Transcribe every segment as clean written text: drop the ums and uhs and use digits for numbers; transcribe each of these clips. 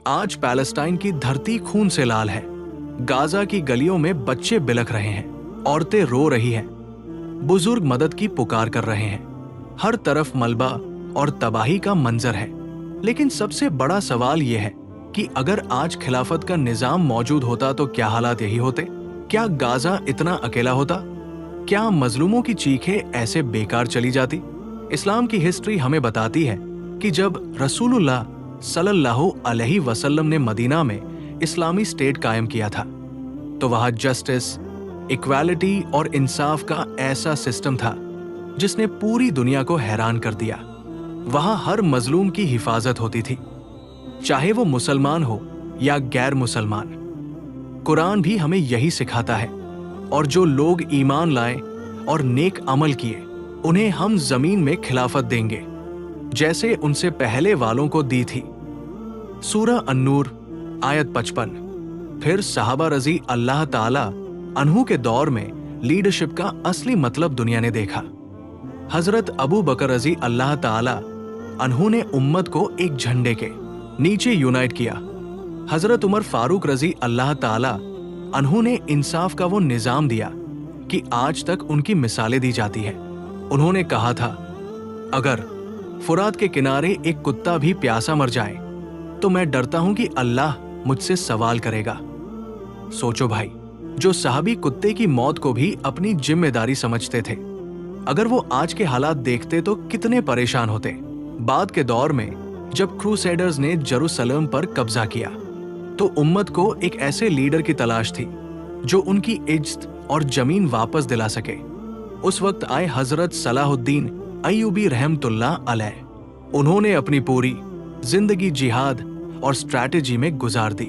आज पैलेस्टाइन की धरती खून से लाल है। गाजा की गलियों में बच्चे बिलख रहे हैं, औरतें रो रही हैं, बुजुर्ग मदद की पुकार कर रहे हैं। हर तरफ मलबा और तबाही का मंजर है। लेकिन सबसे बड़ा सवाल यह है कि अगर आज खिलाफत का निजाम मौजूद होता तो क्या हालात यही होते? क्या गाजा इतना अकेला होता? क्या मजलूमों की चीखें ऐसे बेकार चली जाती? इस्लाम की हिस्ट्री हमें बताती है कि जब रसूलुल्लाह सल्लल्लाहु अलैहि वसल्लम ने मदीना में इस्लामी स्टेट कायम किया था तो वहां जस्टिस, इक्वालिटी और इंसाफ का ऐसा सिस्टम था जिसने पूरी दुनिया को हैरान कर दिया। वहां हर मजलूम की हिफाजत होती थी, चाहे वो मुसलमान हो या गैर मुसलमान। कुरान भी हमें यही सिखाता है, और जो लोग ईमान लाए और नेक अमल किए उन्हें हम जमीन में खिलाफत देंगे जैसे उनसे पहले वालों को दी थी। सूरह अन्नूर आयत 55। फिर सहाबा रजी अल्लाह ताला अन्हु के दौर में लीडरशिप का असली मतलब दुनिया ने देखा। हजरत अबू बकर रजी अल्लाह ताला अन्हु ने उम्मत को एक झंडे के नीचे यूनाइट किया। हजरत उमर फारूक रजी अल्लाह ताला अन्हु ने इंसाफ का वो निजाम दिया कि आज तक उनकी मिसालें दी जाती हैं। उन्होंने कहा था, अगर फुरात के किनारे एक कुत्ता भी प्यासा मर जाए तो मैं डरता हूं कि अल्लाह मुझसे सवाल करेगा। सोचो भाई, जो सहाबी कुत्ते की मौत को भी अपनी जिम्मेदारी समझते थे, अगर वो आज के हालात देखते तो कितने परेशान होते। बाद के दौर में जब क्रूसेडर्स ने जेरूसलम पर कब्जा किया तो उम्मत को एक ऐसे लीडर की तलाश थी जो उनकी इज्जत और जमीन वापस दिला सके। उस वक्त आए हजरत सलाहुद्दीन अय्यूबी रहमतुल्लाह अलैह। उन्होंने अपनी पूरी जिंदगी जिहाद और स्ट्रैटेजी में गुजार दी।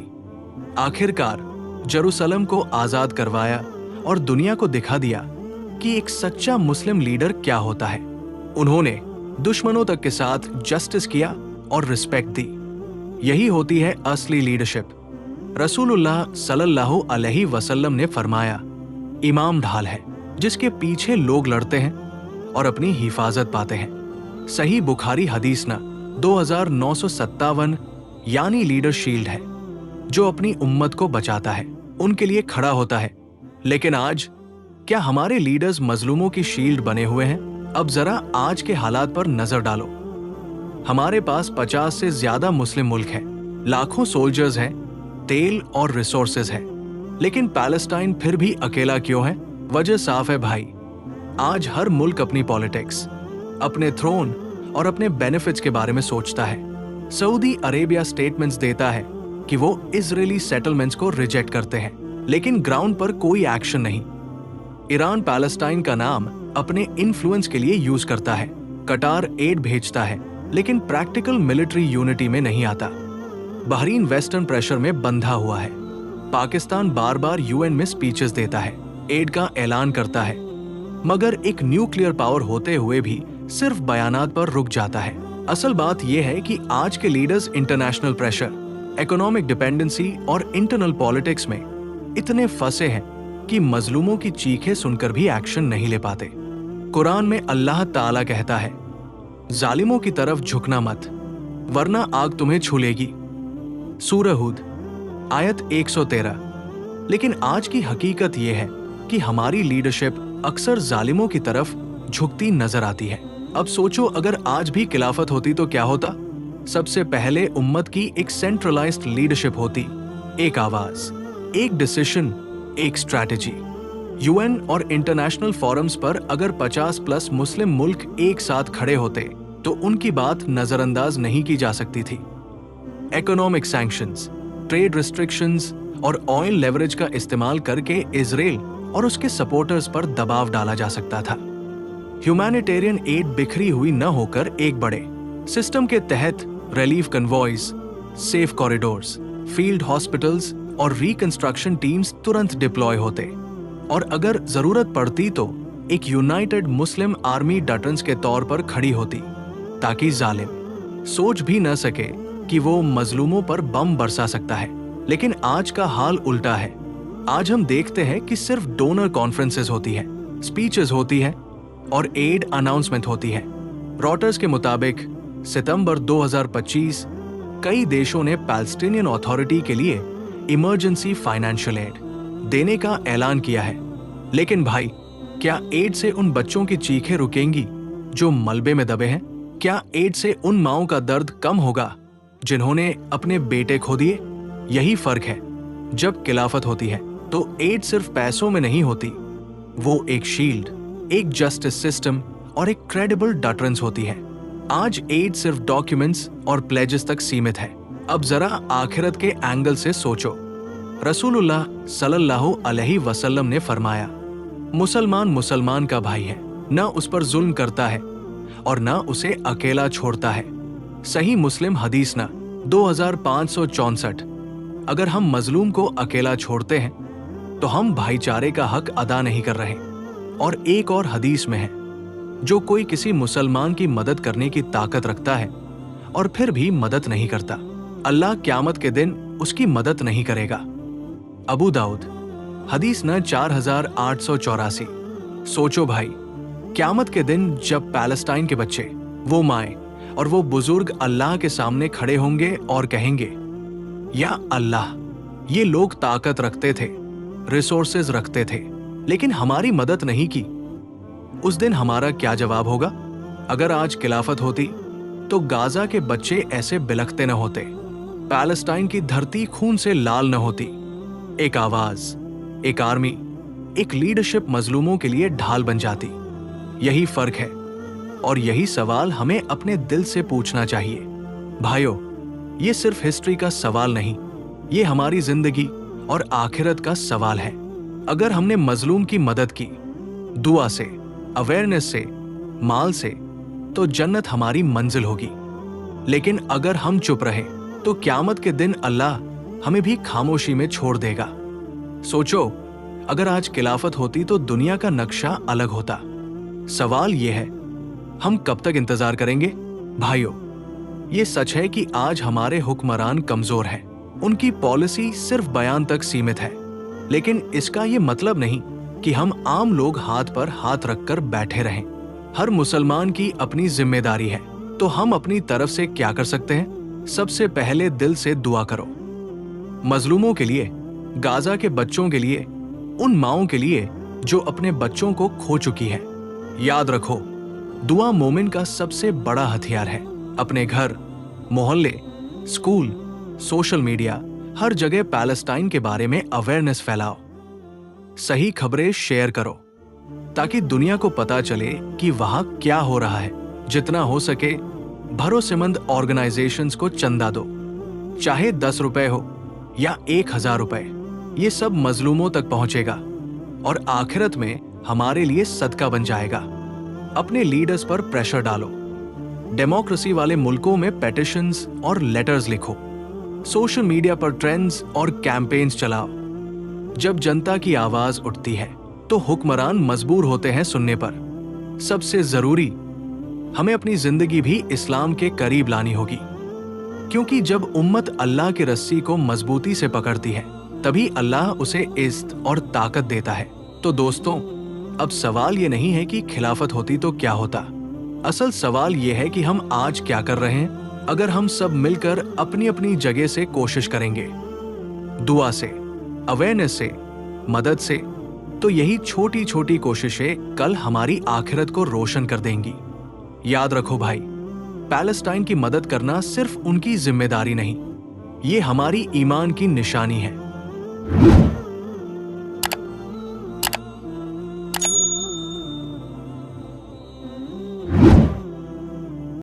आखिरकार जेरूसलम को आजाद करवाया और दुनिया को दिखा दिया कि एक सच्चा मुस्लिम लीडर क्या होता है। उन्होंने दुश्मनों तक के साथ जस्टिस किया और रिस्पेक्ट दी। यही होती है असली लीडरशिप। रसूलुल्लाह सल्लल्लाहु अलैहि वसल्लम ने फरमाया, इमाम ढाल है जिसके पीछे लोग लड़ते हैं और अपनी हिफाजत पाते हैं। सही बुखारी हदीस ना 2957, यानी लीडर शील्ड है जो अपनी उम्मत को बचाता है, उनके लिए खड़ा होता है। लेकिन आज क्या हमारे लीडर्स मजलूमों की शील्ड बने हुए हैं? अब जरा आज के हालात पर नजर डालो। हमारे पास 50 से ज्यादा मुस्लिम मुल्क हैं, लाखों सोल्जर्स हैं, तेल और रिसोर्सेज हैं, लेकिन पैलेस्टाइन फिर भी अकेला क्यों है? वजह साफ है भाई। आज हर मुल्क अपनी पॉलिटिक्स, अपने थ्रोन और अपने बेनिफिट्स के बारे में सोचता है। सऊदी अरेबिया स्टेटमेंट्स देता है कि वो इजरायली सेटलमेंट्स को रिजेक्ट करते हैं, लेकिन ग्राउंड पर कोई एक्शन नहीं। ईरान पैलेस्टाइन का नाम अपने इन्फ्लुएंस के लिए यूज करता है। कटार एड भेजता है, लेकिन प्रैक्टिकल मिलिट्री यूनिटी में नहीं आता। बहरीन वेस्टर्न प्रेशर में बंधा हुआ है। पाकिस्तान बार बार यूएन में स्पीचेस देता है, एड का ऐलान करता है, मगर एक न्यूक्लियर पावर होते हुए भी सिर्फ बयानात पर रुक जाता है। असल बात यह है कि आज के leaders international pressure, economic dependency और इंटरनल पॉलिटिक्स में इतने फंसे हैं कि मजलूमों की चीखें सुनकर भी एक्शन नहीं ले पाते। कुरान में अल्लाह ताला कहता है, जालिमों की तरफ झुकना मत वरना आग तुम्हें छू लेगी। सूरह हूद आयत 113। लेकिन आज की हकीकत यह है कि हमारी लीडरशिप अक्सर जालिमों की तरफ झुकती नजर आती है। अब सोचो, अगर आज भी खिलाफत होती तो क्या होता? सबसे पहले उम्मत की एक सेंट्रलाइज्ड लीडरशिप होती, एक आवाज, एक डिसीजन, एक स्ट्रैटेजी। यूएन और इंटरनेशनल फोरम्स पर अगर 50+ मुस्लिम मुल्क एक साथ खड़े होते तो उनकी बात नजरअंदाज नहीं की जा सकती थी। इकोनॉमिक सैंक्शंस, ट्रेड रिस्ट्रिक्शंस और ऑयल लेवरेज का इस्तेमाल करके इजराइल और उसके सपोर्टर्स पर दबाव डाला जा सकता था। ह्यूमैनिटेरियन एड बिखरी हुई न होकर एक बड़े सिस्टम के तहत relief convoys, safe corridors, field hospitals और रिकंस्ट्रक्शन टीम्स तुरंत डिप्लॉय होते, और अगर जरूरत पड़ती तो एक यूनाइटेड मुस्लिम आर्मी डटन्स के तौर पर खड़ी होती, ताकि जालिम सोच भी न सके कि वो मजलूमों पर बम बरसा सकता है। लेकिन आज का हाल उल्टा है। आज हम देखते हैं कि सिर्फ डोनर कॉन्फ्रेंसेस होती है, स्पीचेस होती है और एड अनाउंसमेंट होती है। रॉटर्स के मुताबिक सितंबर 2025 कई देशों ने पैलेस्टीनियन अथॉरिटी के लिए इमरजेंसी फाइनेंशियल एड देने का ऐलान किया है। लेकिन भाई, क्या एड से उन बच्चों की चीखें रुकेंगी जो मलबे में दबे हैं? क्या एड से उन माओं का दर्द कम होगा जिन्होंने अपने बेटे खो दिए? यही फर्क है। जब खिलाफत होती है तो एड सिर्फ पैसों में नहीं होती, वो एक शील्ड, एक जस्टिस सिस्टम और एक क्रेडिबल डटरेंस होती है। आज एड सिर्फ डॉक्यूमेंट्स और प्लेजेस तक सीमित है। अब जरा आखिरत के एंगल से सोचो। रसूलुल्लाह सल्लल्लाहु अलैहि वसल्लम ने फरमाया, मुसलमान का भाई है, न उस पर जुल्म करता है और न उसे अकेला छोड़ता है। सही मुस्लिम हदीस न 2564। अगर हम मजलूम को अकेला छोड़ते हैं तो हम भाईचारे का हक अदा नहीं कर रहे। और एक और हदीस में है, जो कोई किसी मुसलमान की मदद करने की ताकत रखता है और फिर भी मदद नहीं करता, अल्लाह क़यामत के दिन उसकी मदद नहीं करेगा। अबू दाऊद हदीस न 4884। सोचो भाई, क़यामत के दिन जब पैलेस्टाइन के बच्चे, वो माएं और वो बुजुर्ग अल्लाह के सामने खड़े होंगे और कहेंगे, या अल्लाह, ये लोग ताकत रखते थे, रिसोर्सेज रखते थे, लेकिन हमारी मदद नहीं की। उस दिन हमारा क्या जवाब होगा? अगर आज खिलाफत होती तो गाजा के बच्चे ऐसे बिलखते न होते, पैलेस्टाइन की धरती खून से लाल न होती। एक आवाज, एक आर्मी, एक लीडरशिप मजलूमों के लिए ढाल बन जाती। यही फर्क है और यही सवाल हमें अपने दिल से पूछना चाहिए। भाइयों, ये सिर्फ हिस्ट्री का सवाल नहीं, ये हमारी जिंदगी और आखिरत का सवाल है। अगर हमने मजलूम की मदद की, दुआ से, अवेयरनेस से, माल से, तो जन्नत हमारी मंजिल होगी। लेकिन अगर हम चुप रहे तो क़यामत के दिन अल्लाह हमें भी खामोशी में छोड़ देगा। सोचो, अगर आज खिलाफत होती तो दुनिया का नक्शा अलग होता। सवाल यह है, हम कब तक इंतजार करेंगे? भाइयों, ये सच है कि आज हमारे हुक्मरान कमजोर हैं, उनकी पॉलिसी सिर्फ बयान तक सीमित है। लेकिन इसका ये मतलब नहीं कि हम आम लोग हाथ पर हाथ रखकर बैठे रहें। हर मुसलमान की अपनी जिम्मेदारी है, तो हम अपनी तरफ से क्या कर सकते हैं? सबसे पहले दिल से दुआ करो, मजलूमों के लिए, गाजा के बच्चों के लिए, उन माओं के लिए जो अपने बच्चों को खो चुकी है। याद रखो, दुआ मोमिन का सबसे बड़ा हथियार है। अपने घर, मोहल्ले, स्कूल, सोशल मीडिया, हर जगह पैलेस्टाइन के बारे में अवेयरनेस फैलाओ। सही खबरें शेयर करो ताकि दुनिया को पता चले कि वहां क्या हो रहा है। जितना हो सके भरोसेमंद ऑर्गेनाइजेशंस को चंदा दो, चाहे 10 रुपए हो या 1000 रुपए। ये सब मजलूमों तक पहुंचेगा और आखिरत में हमारे लिए सदका बन जाएगा। अपने लीडर्स पर प्रेशर डालो। डेमोक्रेसी वाले मुल्कों में पेटिशंस और लेटर्स लिखो। सोशल मीडिया पर ट्रेंड्स और कैंपेन्स चलाओ। जब जनता की आवाज उठती है तो हुक्मरान मजबूर होते हैं सुनने पर। सबसे जरूरी, हमें अपनी जिंदगी भी इस्लाम के करीब लानी होगी, क्योंकि जब उम्मत अल्लाह की रस्सी को मजबूती से पकड़ती है तभी अल्लाह उसे इज्जत और ताकत देता है। तो दोस्तों, अब सवाल ये नहीं है कि खिलाफत होती तो क्या होता। असल सवाल ये है कि हम आज क्या कर रहे हैं। अगर हम सब मिलकर अपनी अपनी जगह से कोशिश करेंगे, दुआ से, अवेयरनेस से, मदद से, तो यही छोटी छोटी कोशिशें कल हमारी आखिरत को रोशन कर देंगी। याद रखो भाई, पैलेस्टाइन की मदद करना सिर्फ उनकी जिम्मेदारी नहीं, ये हमारी ईमान की निशानी है।